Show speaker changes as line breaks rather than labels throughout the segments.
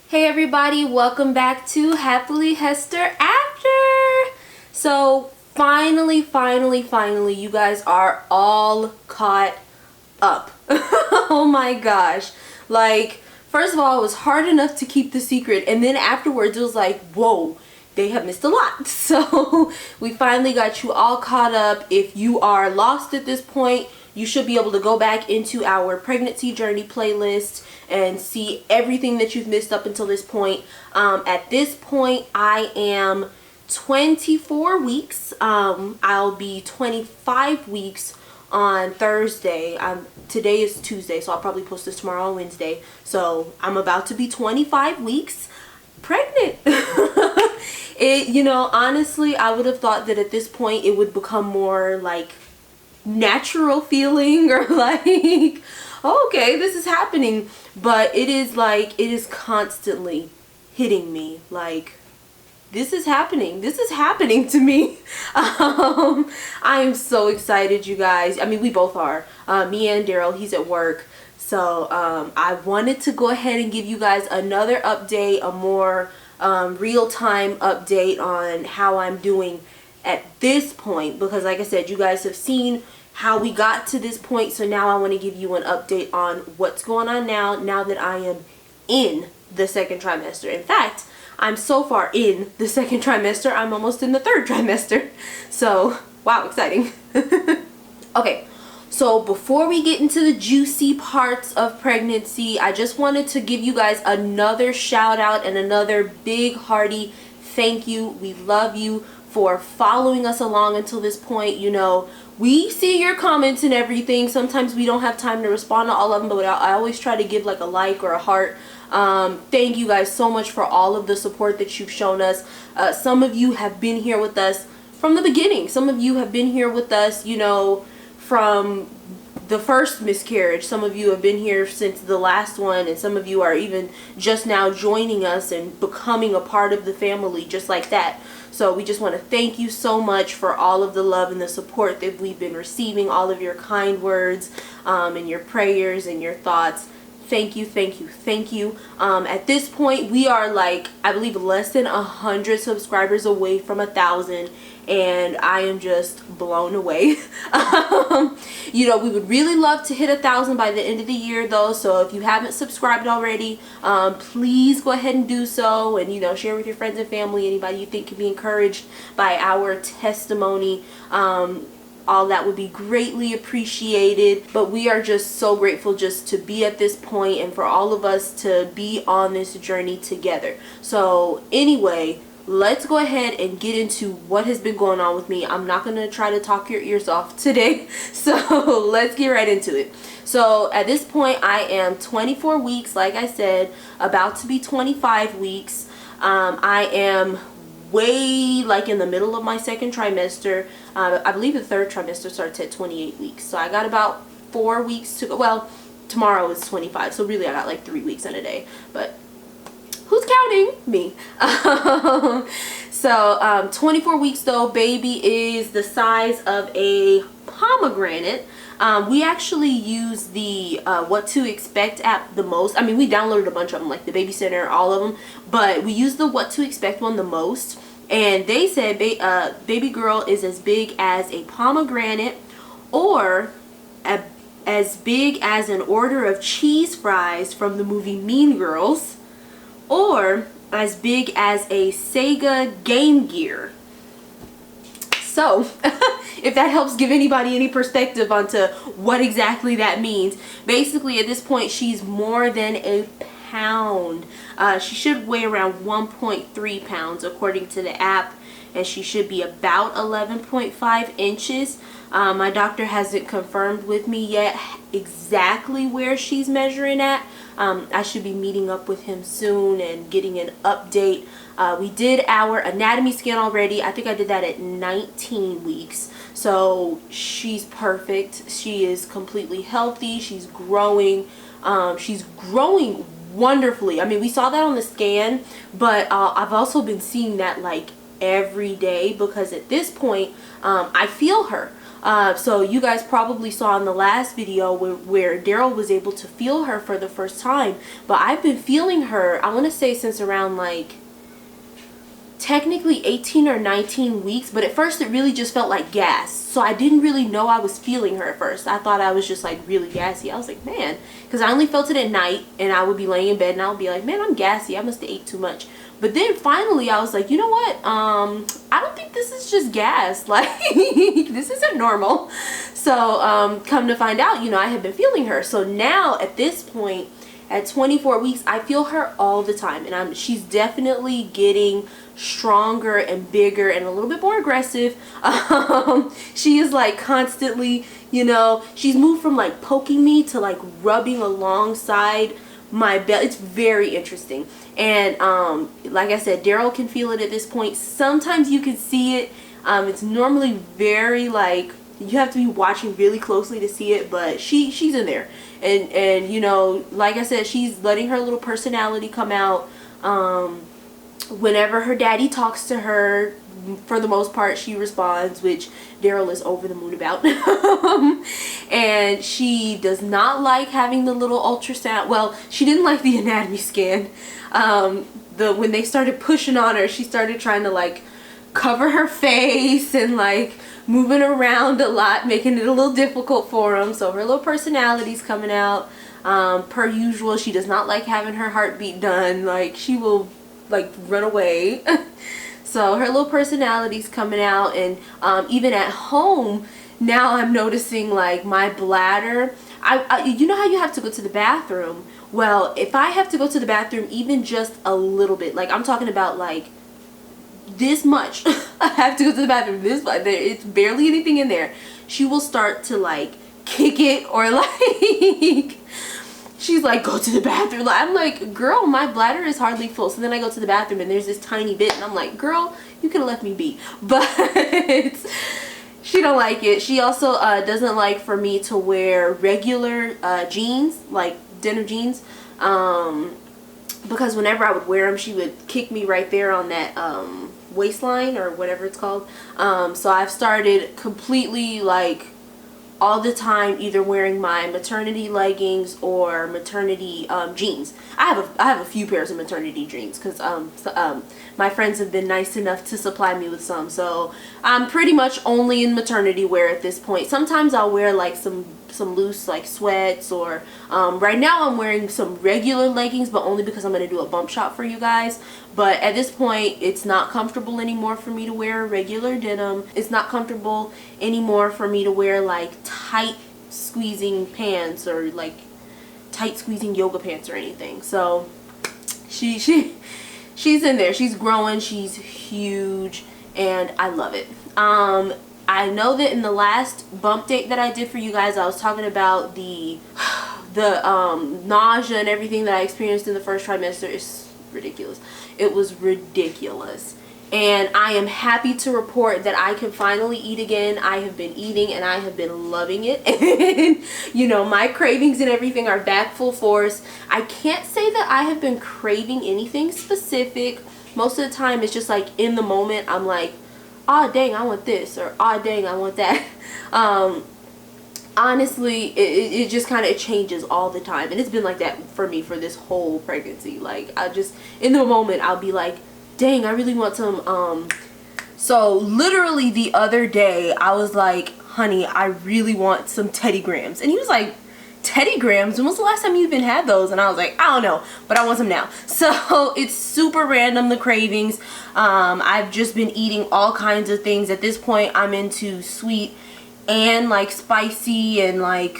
Hey everybody, welcome back to Happily Hester After. So finally, you guys are all caught up. Oh my gosh. Like, first of all, it was hard enough to keep the secret, and then afterwards it was like, whoa, they have missed a lot. So we finally got you all caught up. If you are lost at this point, you should be able to go back into our pregnancy journey playlist and see everything that you've missed up until this point. At this point, I am 24 weeks. I'll be 25 weeks on Thursday. Today is Tuesday, so I'll probably post this tomorrow on Wednesday. So I'm about to be 25 weeks pregnant. Honestly, I would have thought that at this point it would become more like natural feeling, or like, oh, okay, this is happening. But it is constantly hitting me like, this is happening to me. I am so excited, you guys. I mean, we both are. Me and Darrell, he's at work. So I wanted to go ahead and give you guys another update, a more real-time update on how I'm doing at this point, because like I said, you guys have seen how we got to this point. So now I want to give you an update on what's going on now that I am in the second trimester. In fact, I'm so far in the second trimester, I'm almost in the third trimester. So, wow, exciting. Okay, so before we get into the juicy parts of pregnancy, I just wanted to give you guys another shout out and another big hearty thank you. We love you for following us along until this point. You know, we see your comments and everything. Sometimes we don't have time to respond to all of them, but I always try to give like a like or a heart. Thank you guys so much for all of the support that you've shown us. Some of you have been here with us from the beginning. Some of you have been here with us, you know, from the first miscarriage. Some of you have been here since the last one, and some of you are even just now joining us and becoming a part of the family just like that. So we just want to thank you so much for all of the love and the support that we've been receiving, all of your kind words and your prayers and your thoughts. Thank you. At this point, we are like, I believe, less than 100 subscribers away from 1,000, and I am just blown away. You know, we would really love to hit 1,000 by the end of the year, though. So if you haven't subscribed already, please go ahead and do so, and, you know, share with your friends and family, anybody you think can be encouraged by our testimony. All that would be greatly appreciated. But we are just so grateful just to be at this point and for all of us to be on this journey together. So anyway, let's go ahead and get into what has been going on with me. I'm not going to try to talk your ears off today. So let's get right into it. So at this point, I am 24 weeks, like I said, about to be 25 weeks. I am way like in the middle of my second trimester. I believe the third trimester starts at 28 weeks. So I got about 4 weeks to go. Well, tomorrow is 25. So really I got like 3 weeks and a day. But who's counting? Me. So 24 weeks though. Baby is the size of a pomegranate. We actually use the What to Expect app the most. I mean, we downloaded a bunch of them, like the Baby Center, all of them, but we use the What to Expect one the most. And they said baby girl is as big as a pomegranate, or as big as an order of cheese fries from the movie Mean Girls, or as big as a Sega Game Gear. So if that helps give anybody any perspective onto what exactly that means, basically at this point she's more than a pound. She should weigh around 1.3 pounds according to the app, and she should be about 11.5 inches. My doctor hasn't confirmed with me yet exactly where she's measuring at. I should be meeting up with him soon and getting an update. We did our anatomy scan already. I think I did that at 19 weeks. So she's perfect. She is completely healthy. She's growing. She's growing wonderfully. I mean, we saw that on the scan, but I've also been seeing that like every day, because at this point I feel her. So you guys probably saw in the last video where Darrell was able to feel her for the first time. But I've been feeling her, I want to say since around like technically 18 or 19 weeks, but at first it really just felt like gas. So I didn't really know I was feeling her at first. I thought I was just like really gassy. I was like, man, because I only felt it at night, and I would be laying in bed and I would be like, man, I'm gassy. I must have ate too much. But then finally I was like, you know what? I don't think this is just gas. Like, this isn't normal. So come to find out, you know, I have been feeling her. So now at this point, at 24 weeks, I feel her all the time, and she's definitely getting stronger and bigger and a little bit more aggressive. She is like constantly, you know, she's moved from like poking me to like rubbing alongside my belly. It's very interesting. And like I said, Darrell can feel it at this point. Sometimes you can see it. It's normally very like, you have to be watching really closely to see it, but she's in there. And you know, like I said, she's letting her little personality come out. Whenever her daddy talks to her, for the most part, she responds, which Darrell is over the moon about. And she does not like having the little ultrasound. Well, she didn't like the anatomy scan. When they started pushing on her, she started trying to like cover her face and like moving around a lot, making it a little difficult for him. So her little personality's coming out. Per usual, she does not like having her heartbeat done. Like, she will like run away. So her little personality's coming out. And even at home now, I'm noticing like my bladder. You know how you have to go to the bathroom? Well, if I have to go to the bathroom even just a little bit, like I'm talking about like this much, I have to go to the bathroom this much, it's barely anything in there, she will start to like kick it, or like she's like, go to the bathroom. I'm like, girl, my bladder is hardly full. So then I go to the bathroom and there's this tiny bit, and I'm like, girl, you could have left me be. But she don't like it. She also doesn't like for me to wear regular jeans, like denim jeans, because whenever I would wear them, she would kick me right there on that waistline, or whatever it's called. So I've started completely like all the time either wearing my maternity leggings or maternity jeans. I have a few pairs of maternity jeans because my friends have been nice enough to supply me with some. So I'm pretty much only in maternity wear at this point. Sometimes I'll wear like some loose like sweats, or right now I'm wearing some regular leggings, but only because I'm going to do a bump shot for you guys. But at this point, it's not comfortable anymore for me to wear regular denim. It's not comfortable anymore for me to wear like tight squeezing pants, or like tight squeezing yoga pants or anything. So she's in there. She's growing. She's huge, and I love it. I know that in the last bump date that I did for you guys, I was talking about the nausea and everything that I experienced in the first trimester. It's ridiculous. It was ridiculous. And I am happy to report that I can finally eat again. I have been eating and I have been loving it. And you know, my cravings and everything are back full force. I can't say that I have been craving anything specific. Most of the time it's just like in the moment I'm like, oh dang, I want this, or oh dang, I want that. Honestly, it just kind of changes all the time, and it's been like that for me for this whole pregnancy. Like, I just, in the moment, I'll be like, dang, I really want some, so literally the other day, I was like, honey, I really want some Teddy Grahams, and he was like, Teddy Grahams? When was the last time you even had those? And I was like, I don't know, but I want some now. So it's super random, the cravings. I've just been eating all kinds of things. At this point, I'm into sweet and like spicy and like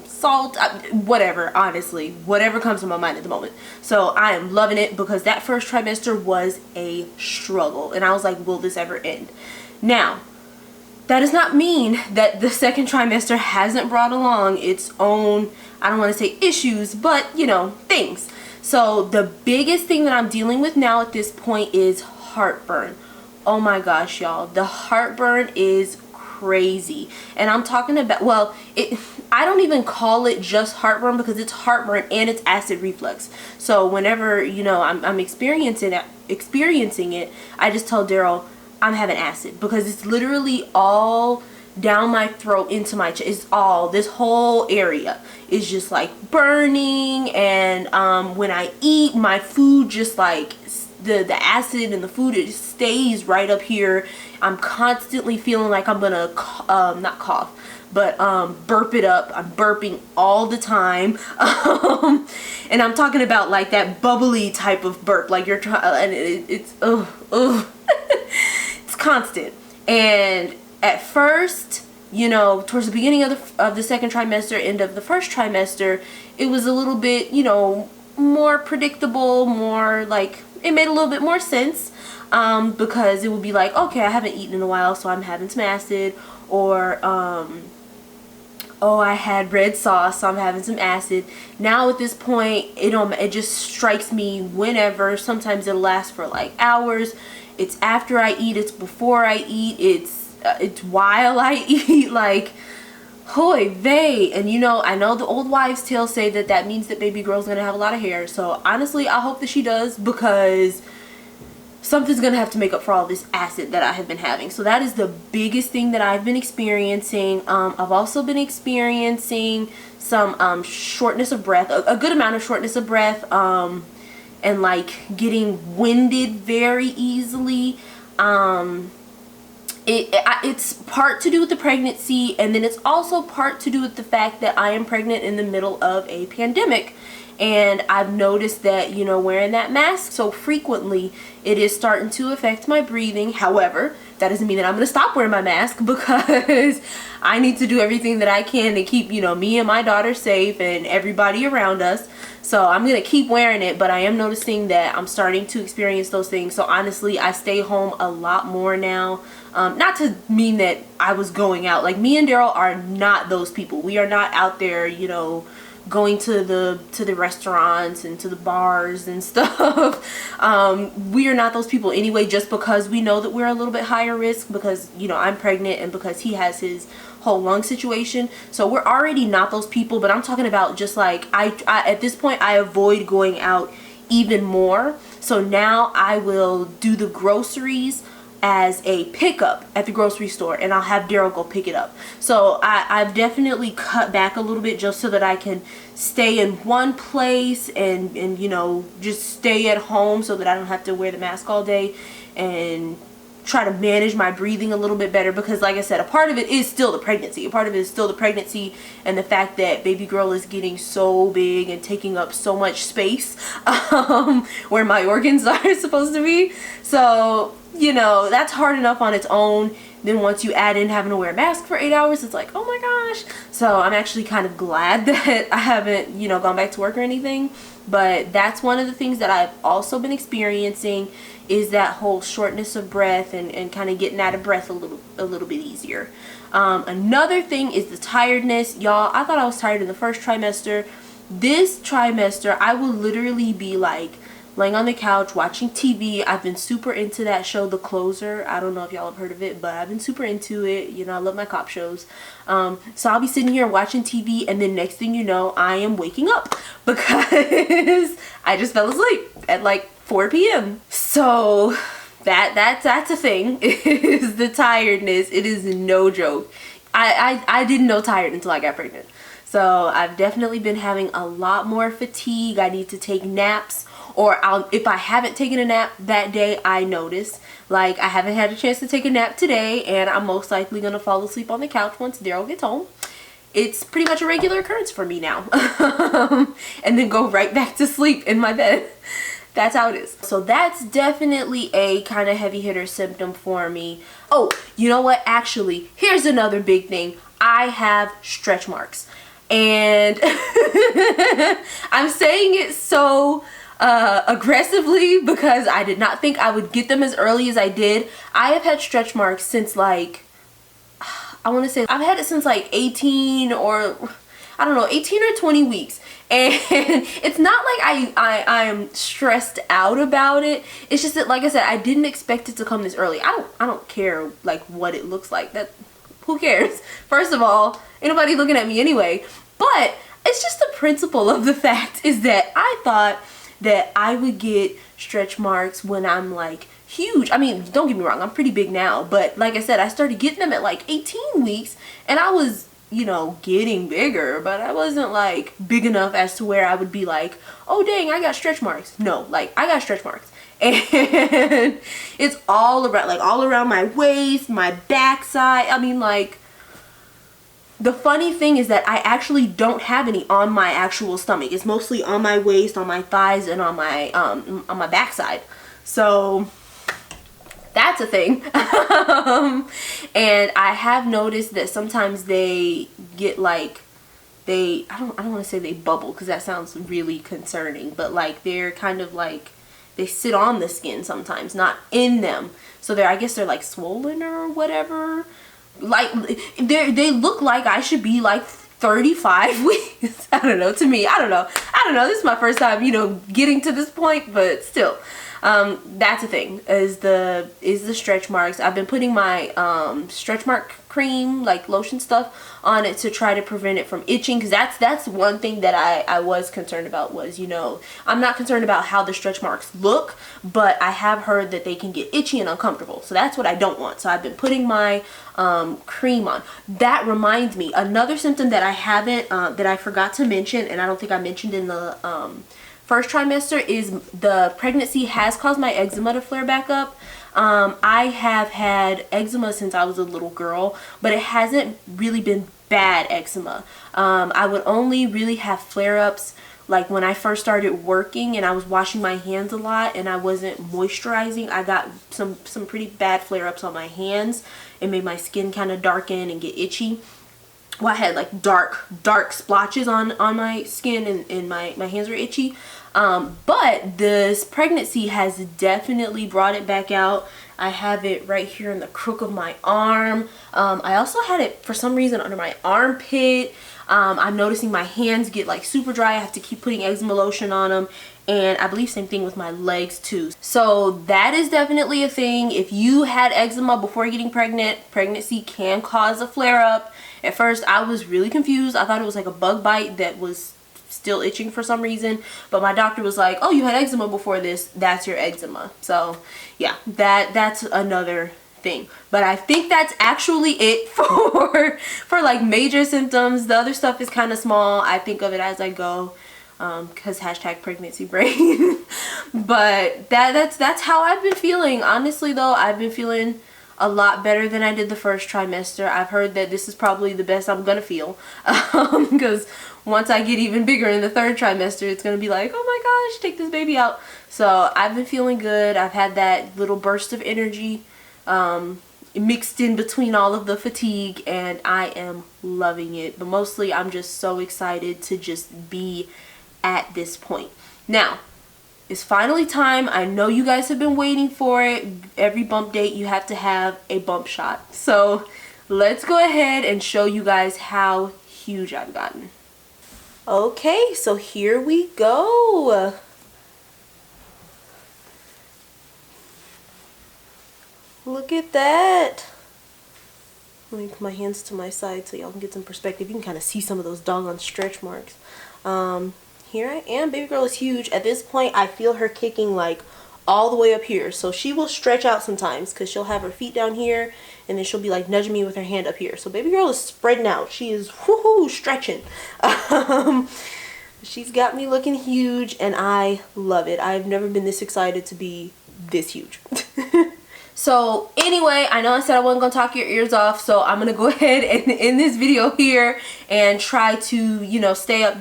salt, whatever, honestly, whatever comes to my mind at the moment. So I am loving it, because that first trimester was a struggle, and I was like, will this ever end? Now, that does not mean that the second trimester hasn't brought along its own, I don't want to say issues, but you know, things. So the biggest thing that I'm dealing with now at this point is heartburn. Oh my gosh, y'all, the heartburn is crazy. And I'm talking about, well, I don't even call it just heartburn, because it's heartburn and it's acid reflux. So whenever, you know, I'm experiencing it, I just tell Darrell I'm having acid, because it's literally all down my throat into my chest. It's all, this whole area is just like burning. And when I eat, my food just like, the acid in the food, it just stays right up here. I'm constantly feeling like I'm gonna not cough, but burp it up. I'm burping all the time. And I'm talking about like that bubbly type of burp, like you're trying, and it's it's constant. And at first, you know, towards the beginning of the second trimester, end of the first trimester, it was a little bit, you know, more predictable, more like, it made a little bit more sense, because it would be like, okay, I haven't eaten in a while, so I'm having some acid, or oh, I had red sauce, so I'm having some acid. Now at this point, it just strikes me whenever. Sometimes it'll last for like hours. It's after I eat, it's before I eat, it's while I eat, like, hoy vey. And you know, I know the old wives' tales say that that means that baby girl's gonna have a lot of hair. So honestly, I hope that she does, because something's gonna have to make up for all this acid that I have been having. So that is the biggest thing that I've been experiencing. I've also been experiencing some shortness of breath, a good amount of shortness of breath, and like getting winded very easily. It's part to do with the pregnancy, and then it's also part to do with the fact that I am pregnant in the middle of a pandemic. And I've noticed that, you know, wearing that mask so frequently, it is starting to affect my breathing. However, that doesn't mean that I'm going to stop wearing my mask, because I need to do everything that I can to keep, you know, me and my daughter safe and everybody around us. So I'm going to keep wearing it, but I am noticing that I'm starting to experience those things. So honestly, I stay home a lot more now. Not to mean that I was going out. Like, me and Darrell are not those people. We are not out there, you know, going to the restaurants and to the bars and stuff. We are not those people anyway, just because we know that we're a little bit higher risk, because, you know, I'm pregnant and because he has his whole lung situation. So we're already not those people. But I'm talking about just like, I at this point, I avoid going out even more. So now I will do the groceries as a pickup at the grocery store, and I'll have Darrell go pick it up. So I've definitely cut back a little bit, just so that I can stay in one place and you know, just stay at home, so that I don't have to wear the mask all day, and try to manage my breathing a little bit better. Because like I said, a part of it is still the pregnancy. A part of it is still the pregnancy and the fact that baby girl is getting so big and taking up so much space where my organs are supposed to be. So, you know, that's hard enough on its own. Then once you add in having to wear a mask for 8 hours, it's like, oh my gosh. So I'm actually kind of glad that I haven't, you know, gone back to work or anything. But that's one of the things that I've also been experiencing, is that whole shortness of breath and kind of getting out of breath a little bit easier. Another thing is the tiredness. Y'all, I thought I was tired in the first trimester. This trimester, I will literally be like laying on the couch watching TV. I've been super into that show, The Closer. I don't know if y'all have heard of it, but I've been super into it. You know, I love my cop shows. So I'll be sitting here watching TV, and then next thing you know, I am waking up because I just fell asleep at like 4 p.m. So that's a thing, is the tiredness. It is no joke. I didn't know tired until I got pregnant. So I've definitely been having a lot more fatigue. I need to take naps, or if I haven't taken a nap that day, I notice. Like, I haven't had a chance to take a nap today, and I'm most likely going to fall asleep on the couch once Darrell gets home. It's pretty much a regular occurrence for me now. And then go right back to sleep in my bed. That's how it is. So that's definitely a kind of heavy hitter symptom for me. Oh, you know what? Actually, here's another big thing. I have stretch marks. And I'm saying it so aggressively because I did not think I would get them as early as I did. I have had stretch marks since, like, I want to say I've had it since like 18 or I don't know, 18 or 20 weeks. And it's not like I'm stressed out about it. It's just that, like I said, I didn't expect it to come this early. I don't care like what it looks like. That, who cares? First of all, ain't nobody looking at me anyway. But it's just the principle of the fact is that I thought that I would get stretch marks when I'm like huge. I mean, don't get me wrong, I'm pretty big now, but like I said, I started getting them at like 18 weeks, and I was, you know, getting bigger, but I wasn't like big enough as to where I would be like, oh dang, I got stretch marks. No, like I got stretch marks. And it's all around my waist, my backside. I mean, like, the funny thing is that I actually don't have any on my actual stomach. It's mostly on my waist, on my thighs, and on my backside. So that's a thing. And I have noticed that sometimes they get like, I don't want to say they bubble, because that sounds really concerning, but like they're kind of like, they sit on the skin sometimes, not in them. So I guess they're like swollen or whatever. Like they look like I should be like 35 weeks. I don't know. To me, I don't know. This is my first time, you know, getting to this point, but still. That's the thing, is the stretch marks. I've been putting my stretch mark cream, like lotion stuff, on it to try to prevent it from itching, because that's one thing that I was concerned about was, you know, I'm not concerned about how the stretch marks look, but I have heard that they can get itchy and uncomfortable, so that's what I don't want. So I've been putting my cream on. That reminds me, another symptom that I haven't that I forgot to mention, and I don't think I mentioned in the first trimester, is the pregnancy has caused my eczema to flare back up. I have had eczema since I was a little girl, but it hasn't really been bad eczema. I would only really have flare-ups like when I first started working and I was washing my hands a lot and I wasn't moisturizing. I got some pretty bad flare-ups on my hands. It made my skin kind of darken and get itchy. Well, I had like dark splotches on my skin, and my hands were itchy. But this pregnancy has definitely brought it back out. I have it right here in the crook of my arm. I also had it for some reason under my armpit. I'm noticing my hands get like super dry. I have to keep putting eczema lotion on them. And I believe same thing with my legs too. So that is definitely a thing. If you had eczema before getting pregnant, pregnancy can cause a flare-up. At first I was really confused. I thought it was like a bug bite that was still itching for some reason, but my doctor was like, oh, you had eczema before this, that's your eczema. So yeah, that's another thing. But I think that's actually it for like major symptoms. The other stuff is kind of small. I think of it as I go, because hashtag pregnancy brain. But that's how I've been feeling. Honestly though, I've been feeling a lot better than I did the first trimester. I've heard that this is probably the best I'm gonna feel, because once I get even bigger in the third trimester, it's gonna be like, oh my gosh, take this baby out. So I've been feeling good. I've had that little burst of energy mixed in between all of the fatigue, and I am loving it. But mostly I'm just so excited to just be at this point. Now, it's finally time. I know you guys have been waiting for it. Every bump date you have to have a bump shot. So let's go ahead and show you guys how huge I've gotten. Okay, so here we go. Look at that. Let me put my hands to my side so y'all can get some perspective. You can kind of see some of those doggone stretch marks. Here I am. Baby girl is huge. At this point, I feel her kicking like all the way up here. So she will stretch out sometimes because she'll have her feet down here and then she'll be like nudging me with her hand up here. So baby girl is spreading out. She is woohoo stretching. She's got me looking huge and I love it. I've never been this excited to be this huge. So anyway, I know I said I wasn't going to talk your ears off, so I'm going to go ahead and end this video here and try to, you know, stay up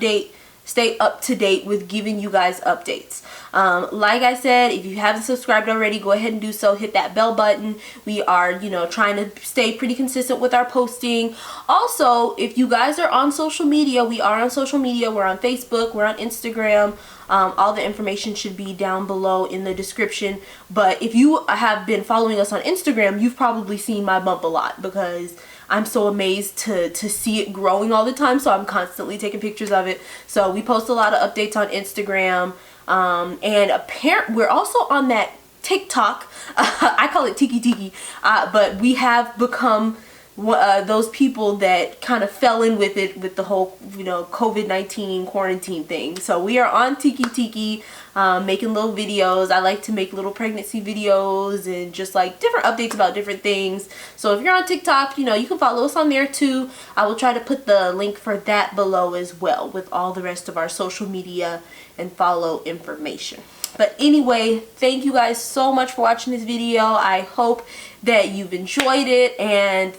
to date with giving you guys updates. Like I said, if you haven't subscribed already, go ahead and do so. Hit that bell button. We are, you know, trying to stay pretty consistent with our posting. Also, if you guys are on social media, we are on social media. We're on Facebook, we're on Instagram. All the information should be down below in the description. But if you have been following us on Instagram, you've probably seen my bump a lot because I'm so amazed to see it growing all the time. So I'm constantly taking pictures of it. So we post a lot of updates on Instagram. And we're also on that TikTok. I call it Tiki Tiki. But we have become those people that kind of fell in with it, with the whole, you know, COVID-19 quarantine thing. So we are on Tiki, making little videos. I like to make little pregnancy videos and just like different updates about different things. So if you're on TikTok, you know, you can follow us on there too. I will try to put the link for that below as well, with all the rest of our social media and follow information. But anyway, thank you guys so much for watching this video. I hope that you've enjoyed it, and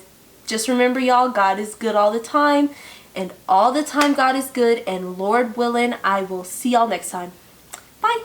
just remember, y'all, God is good all the time, and all the time God is good, and Lord willing, I will see y'all next time. Bye.